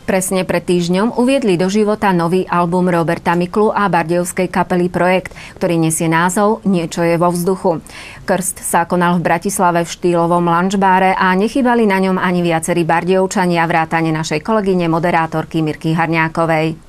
Presne pred týždňom uviedli do života nový album Roberta Miklu a bardejovskej kapely Projekt, ktorý nesie názov Niečo je vo vzduchu. Krst sa konal v Bratislave v štýlovom lunchbáre a nechýbali na ňom ani viacerí bardejovčania vrátane našej kolegyne moderátorky Mirky Harňákovej.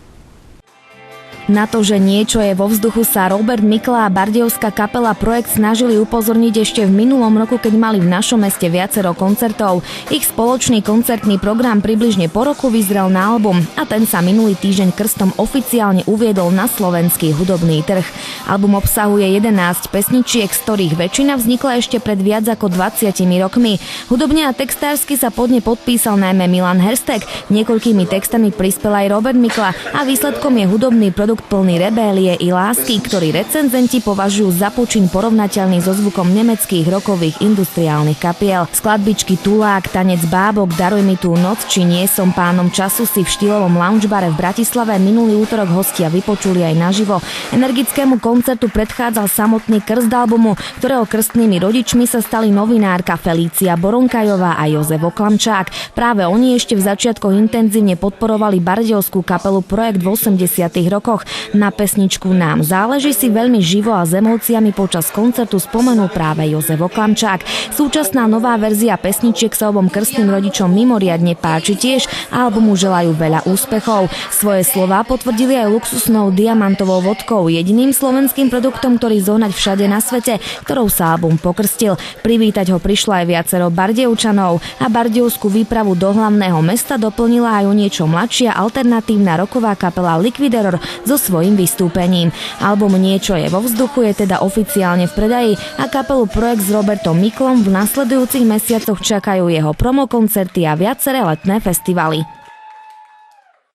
Na to, že niečo je vo vzduchu, sa Robert Mikla a bardejovská kapela Projekt snažili upozorniť ešte v minulom roku, keď mali v našom meste viacero koncertov. Ich spoločný koncertný program približne po roku vyzrel na album a ten sa minulý týždeň krstom oficiálne uviedol na slovenský hudobný trh. Album obsahuje 11 pesničiek, z ktorých väčšina vznikla ešte pred viac ako 20 rokmi. Hudobne a textársky sa pod ne podpísal najmä Milan Herstek, niekoľkými textami prispel aj Robert Mikla a výsledkom je hudobný produkt plný rebélie i lásky, ktorý recenzenti považujú za počin porovnateľný so zvukom nemeckých rokových industriálnych kapiel. Skladbičky Tulák, Tanec bábok, Daruj mi tú noc či Nie som pánom času si v štýlovom loungebare v Bratislave minulý útorok hostia vypočuli aj naživo. Energickému koncertu predchádzal samotný krst albumu, ktorého krstnými rodičmi sa stali novinárka Felícia Boronkajová a Jozef Oklamčák. Práve oni ešte v začiatkoch intenzívne podporovali bardejovskú kapelu Projekt v 80. rokoch. Na pesničku Nám záleží si veľmi živo a s emóciami počas koncertu spomenul práve Jozef Oklamčák. Súčasná nová verzia pesničiek sa obom krstným rodičom mimoriadne páči tiež a albumu želajú veľa úspechov. Svoje slová potvrdili aj luxusnou diamantovou vodkou, jediným slovenským produktom, ktorý zohnať všade na svete, ktorou sa album pokrstil. Privítať ho prišlo aj viacero bardejovčanov a bardejovskú výpravu do hlavného mesta doplnila aj o niečo mladšia alternatívna roková kapela Liquidator so svojím vystúpením. Album Niečo je vo vzduchu je teda oficiálne v predaji a kapelu Projekt s Robertom Miklom v nasledujúcich mesiacoch čakajú jeho promokoncerty a viaceré letné festivaly.